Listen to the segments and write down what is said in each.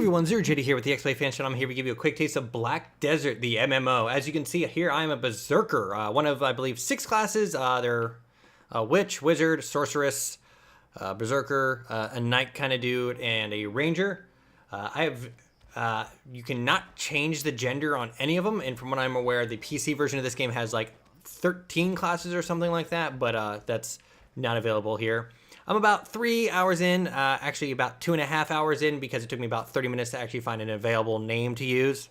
everyone, Zero JD here with the XBLA Fan Channel. I'm here to give you a quick taste of Black Desert, the MMO. As you can see here, I am a Berserker, one of, I believe, 6 classes. They're a Witch, Wizard, Sorceress, Berserker, a Knight kind of dude, and a Ranger. You cannot change the gender on any of them, and from what I'm aware, the PC version of this game has like 13 classes or something like that, but that's not available here. I'm about 3 hours in, actually about 2.5 hours in, because it took me about 30 minutes to actually find an available name to use.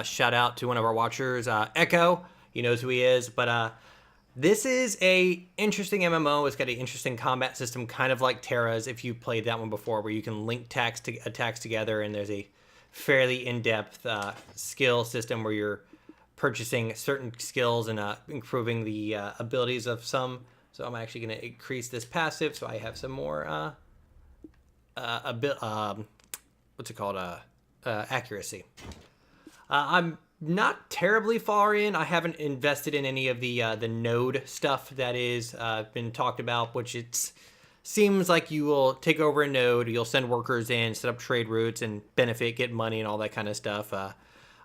Shout out to one of our watchers, Echo. He knows who he is, but this is a interesting MMO. It's got an interesting combat system, kind of like Terra's, if you played that one before, where you can link attacks together, and there's a fairly in-depth skill system where you're purchasing certain skills and improving the abilities of some. So I'm actually going to increase this passive so I have some more accuracy. I'm not terribly far in. I haven't invested in any of the node stuff that is been talked about, which seems like you will take over a node, you'll send workers in, set up trade routes and benefit, get money and all that kind of stuff.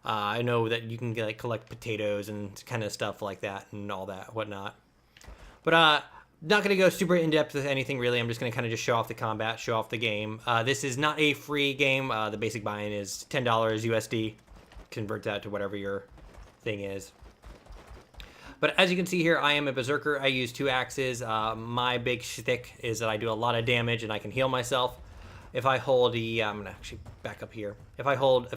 I know that you can collect potatoes and kind of stuff like that and all that whatnot. But not going to go super in-depth with anything, really. I'm just going to kind of just show off the combat, show off the game. This is not a free game. The basic buy-in is $10 USD. Convert that to whatever your thing is. But as you can see here, I am a Berserker. I use 2 axes. My big shtick is that I do a lot of damage and I can heal myself. If I hold the... I'm going to actually back up here. If I hold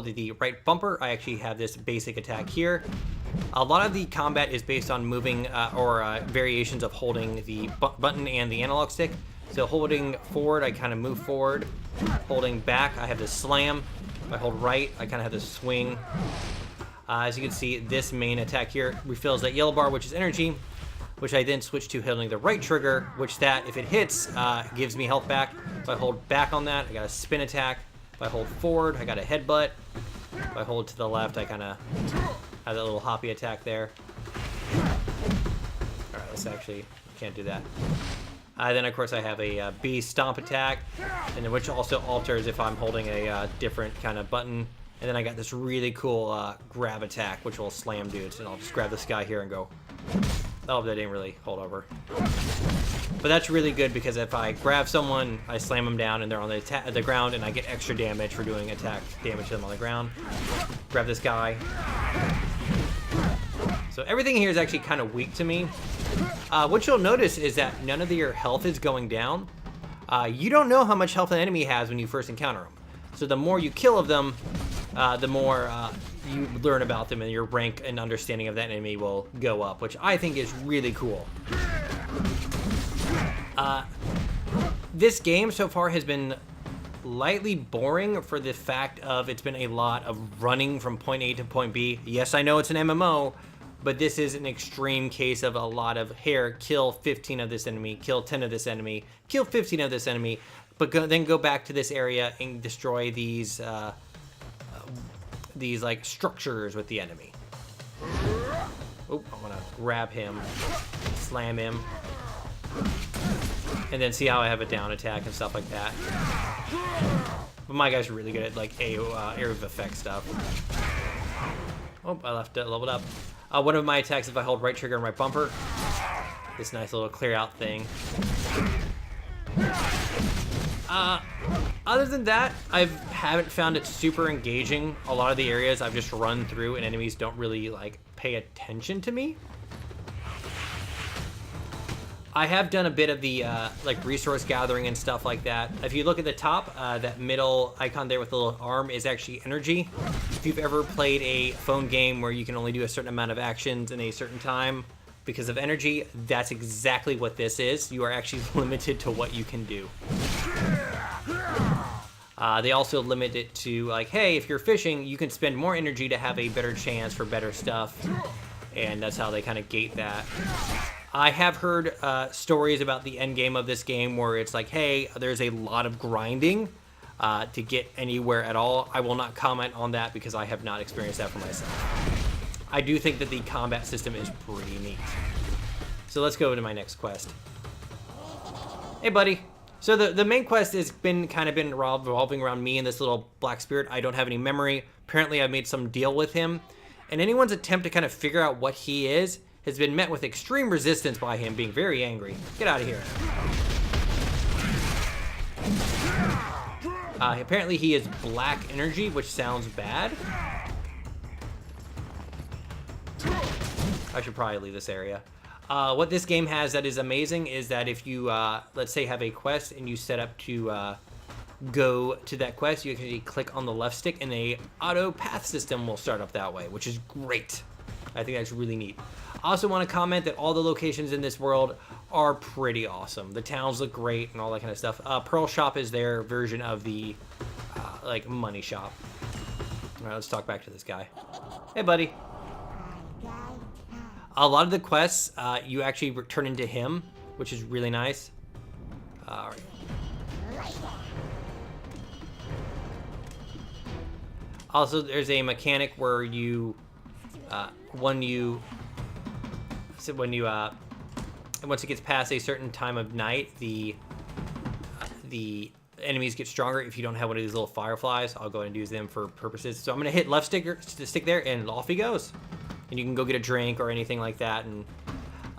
the right bumper, I actually have this basic attack here. A lot of the combat is based on moving or variations of holding the button and the analog stick. So holding forward, I kind of move forward. Holding back, I have this slam. If I hold right, I kind of have this swing. As you can see, this main attack here refills that yellow bar, which is energy, which I then switch to holding the right trigger, which if it hits, gives me health back. If I hold back on that, I got a spin attack. If I hold forward, I got a headbutt. If I hold to the left, I kind of have that little hoppy attack there. Alright, let's actually... Can't do that. Then, of course, I have a B stomp attack, and then which also alters if I'm holding a different kind of button. And then I got this really cool grab attack, which will slam dudes. And I'll just grab this guy here and go... Oh, that didn't really hold over. But that's really good because if I grab someone, I slam them down and they're on the ground, and I get extra damage for doing attack damage to them on the ground. Grab this guy. So everything here is actually kind of weak to me. What you'll notice is that none of your health is going down. You don't know how much health an enemy has when you first encounter them. So the more you kill of them, the more you learn about them, and your rank and understanding of that enemy will go up, which I think is really cool. This game so far has been lightly boring for the fact of it's been a lot of running from point A to point B. Yes, I know it's an MMO, but this is an extreme case of a lot of kill 15 of this enemy, kill 10 of this enemy, kill 15 of this enemy, but then go back to this area and destroy these like structures with the enemy. Oh, I'm gonna grab him, slam him, and then see how I have a down attack and stuff like that. But my guy's really good at like area of effect stuff. Oh, I left it leveled up. One of my attacks, if I hold right trigger and right bumper, this nice little clear out thing. Other than that, I haven't found it super engaging. A lot of the areas I've just run through and enemies don't really like pay attention to me. I have done a bit of the like resource gathering and stuff like that. If you look at the top, that middle icon there with the little arm is actually energy. If you've ever played a phone game where you can only do a certain amount of actions in a certain time because of energy, that's exactly what this is. You are actually limited to what you can do. They also limit it to like, hey, if you're fishing, you can spend more energy to have a better chance for better stuff. And that's how they kind of gate that. I have heard stories about the end game of this game where it's like, hey, there's a lot of grinding to get anywhere at all. I will not comment on that because I have not experienced that for myself. I do think that the combat system is pretty neat. So let's go to my next quest. Hey, buddy. So the main quest has been revolving around me and this little black spirit. I don't have any memory. Apparently I made some deal with him. And anyone's attempt to kind of figure out what he is has been met with extreme resistance by him being very angry. Get out of here. Apparently he is black energy, which sounds bad. I should probably leave this area. What this game has that is amazing is that if you, let's say, have a quest and you set up to go to that quest, you can click on the left stick and a auto path system will start up that way, which is great. I think that's really neat. I also want to comment that all the locations in this world are pretty awesome. The towns look great and all that kind of stuff. Pearl Shop is their version of the, like, money shop. All right, let's talk back to this guy. Hey, buddy. A lot of the quests, you actually turn into him, which is really nice. All right. Also, there's a mechanic where you, once it gets past a certain time of night, the enemies get stronger if you don't have one of these little fireflies. I'll go ahead and use them for purposes. So I'm gonna hit left stick there, and off he goes. And you can go get a drink or anything like that, and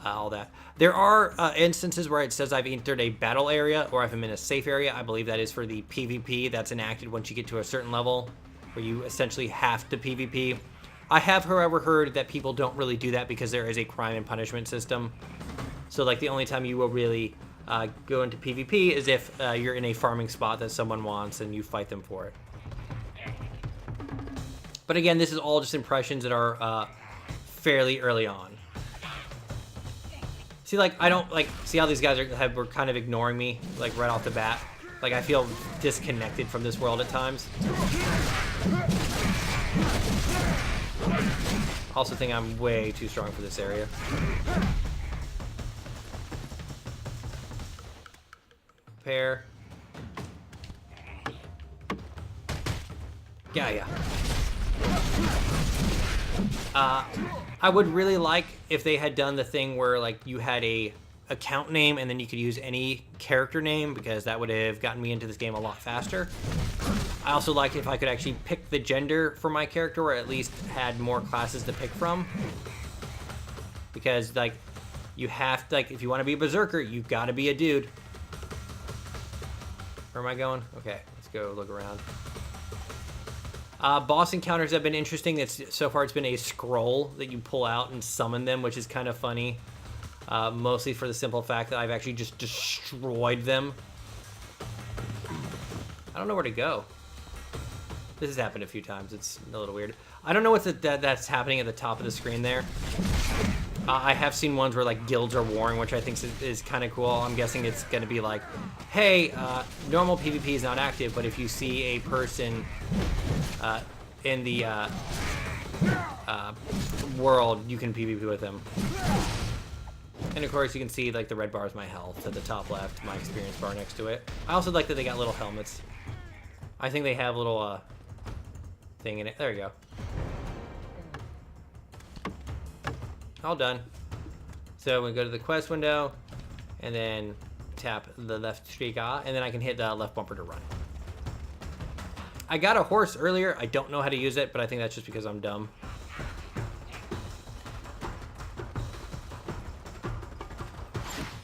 all that. There are instances where it says I've entered a battle area or if I'm in a safe area. I believe that is for the PvP that's enacted once you get to a certain level where you essentially have to PvP. I have, however, heard that people don't really do that because there is a crime and punishment system. So, like, the only time you will really go into PvP is if you're in a farming spot that someone wants and you fight them for it. But again, this is all just impressions that are fairly early on. See, like, I don't, like, see how these guys were kind of ignoring me, like, right off the bat? Like, I feel disconnected from this world at times. Also think I'm way too strong for this area. Pair. Yeah. I would really like if they had done the thing where, like, you had a account name and then you could use any character name, because that would have gotten me into this game a lot faster. I also liked if I could actually pick the gender for my character, or at least had more classes to pick from. Because, like, you have to, like, if you want to be a berserker, you've got to be a dude. Where am I going? Okay, let's go look around. Boss encounters have been interesting. So far it's been a scroll that you pull out and summon them, which is kind of funny. Mostly for the simple fact that I've actually just destroyed them. I don't know where to go. This has happened a few times. It's a little weird. I don't know what that's happening at the top of the screen there. I have seen ones where, like, guilds are warring, which I think is kind of cool. I'm guessing it's going to be like, hey, normal PvP is not active, but if you see a person in the world, you can PvP with them. And of course, you can see, like, the red bar is my health at the top left, my experience bar next to it. I also like that they got little helmets. I think they have a little thing in it. There you go. All done. So we go to the quest window, and then tap the left streak, and then I can hit the left bumper to run. I got a horse earlier. I don't know how to use it, but I think that's just because I'm dumb.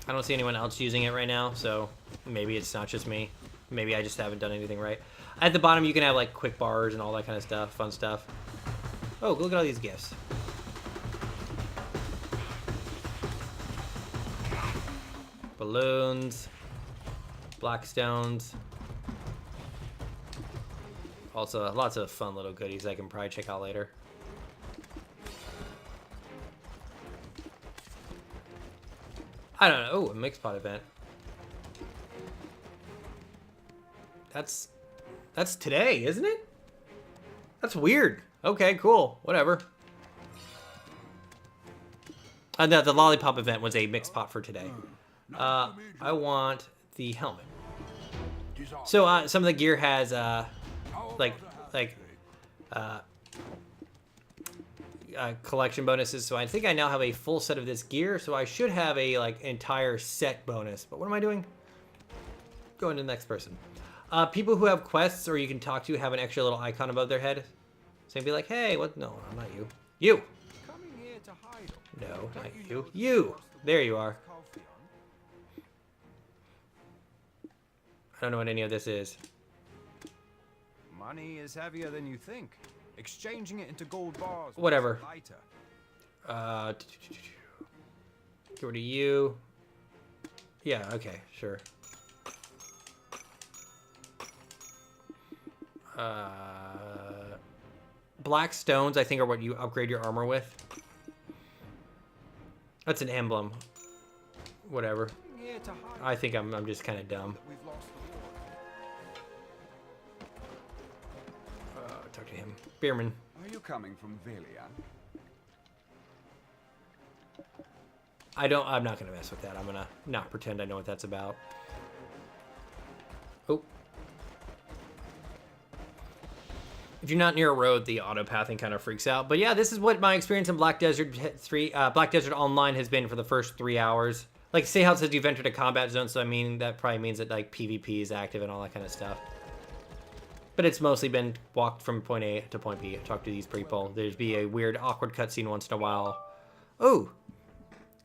I don't see anyone else using it right now, so maybe it's not just me. Maybe I just haven't done anything right. At the bottom, you can have, like, quick bars and all that kind of stuff, fun stuff. Oh, look at all these gifts. Balloons, black stones. Also, lots of fun little goodies I can probably check out later. I don't know. Oh, a mixed pot event. That's today, isn't it? That's weird. Okay, cool. Whatever. No, the lollipop event was a mixed pot for today. I want the helmet. So some of the gear has collection bonuses. So I think I now have a full set of this gear. So I should have a, like, entire set bonus. But what am I doing? Go into the next person. People who have quests or you can talk to have an extra little icon above their head. So you'd be like, hey, what? No, I'm not you. You! Coming here to hide. No, not you. You! There you are. I don't know what any of this is. Money is heavier than you think. Exchanging it into gold bars. Whatever. Lighter. Get rid of you. Yeah, okay, sure. Black stones, I think, are what you upgrade your armor with. That's an emblem. Whatever. Here to hide. I think I'm just kind of dumb. We've lost the war. Talk to him. Beerman. Are you coming from Velia? I'm not gonna mess with that. I'm gonna not pretend I know what that's about. Oh. If you're not near a road, the auto-pathing kind of freaks out. But yeah, this is what my experience in Black Desert Black Desert Online has been for the first 3 hours. Like, say how it says you've entered a combat zone, so I mean, that probably means that, like, PvP is active and all that kind of stuff. But it's mostly been walked from point A to point B, talk to these people. There's be a weird, awkward cutscene once in a while. Oh!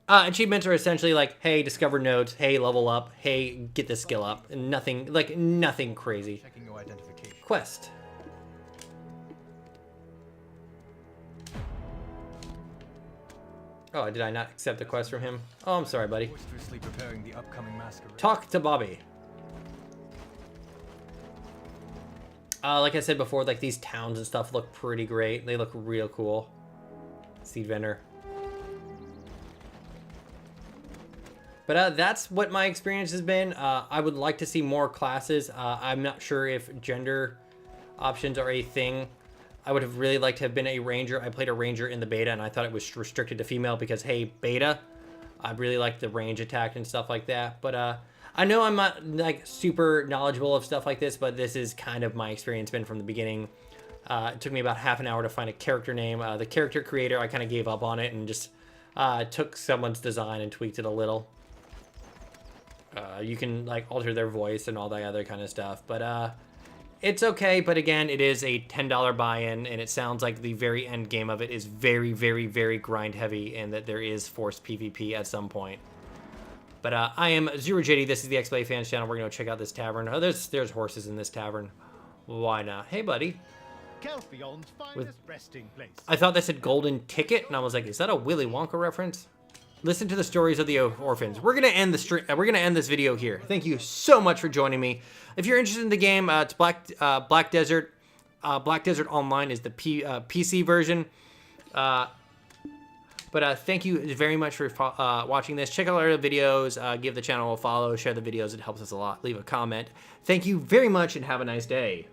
Achievements are essentially like, hey, discover nodes, hey, level up, hey, get this skill up. And nothing crazy. Checking your identification. Quest. Oh, did I not accept the quest from him? Oh, I'm sorry, buddy. Boisterously preparing the upcoming masquerade. Talk to Bobby. Like I said before, like these towns and stuff look pretty great. They look real cool. Seed vendor. But that's what my experience has been. I would like to see more classes. I'm not sure if gender options are a thing. I would have really liked to have been a ranger. I played a ranger in the beta, and I thought it was restricted to female because, hey, beta. I really like the range attack and stuff like that. But I know I'm not like super knowledgeable of stuff like this, but this is kind of my experience been from the beginning. It took me about half an hour to find a character name. The character creator, I kind of gave up on it and just took someone's design and tweaked it a little. You can like alter their voice and all that other kind of stuff, but it's okay. But again, it is a $10 buy-in, and it sounds like the very end game of it is very, very, very grind heavy, and that there is forced PvP at some point. But I am ZeroJD. This is the XBLA Fans channel. We're gonna check out this tavern. Oh, there's horses in this tavern. Why not? Hey, buddy. Kelfion's finest resting place. I thought that said golden ticket, and I was like, is that a Willy Wonka reference? Listen to the stories of the orphans. We're gonna end this video here. Thank you so much for joining me. If you're interested in the game, it's Black Desert. Black Desert Online is the PC version. But thank you very much for watching this. Check out our other videos. Give the channel a follow. Share the videos. It helps us a lot. Leave a comment. Thank you very much, and have a nice day.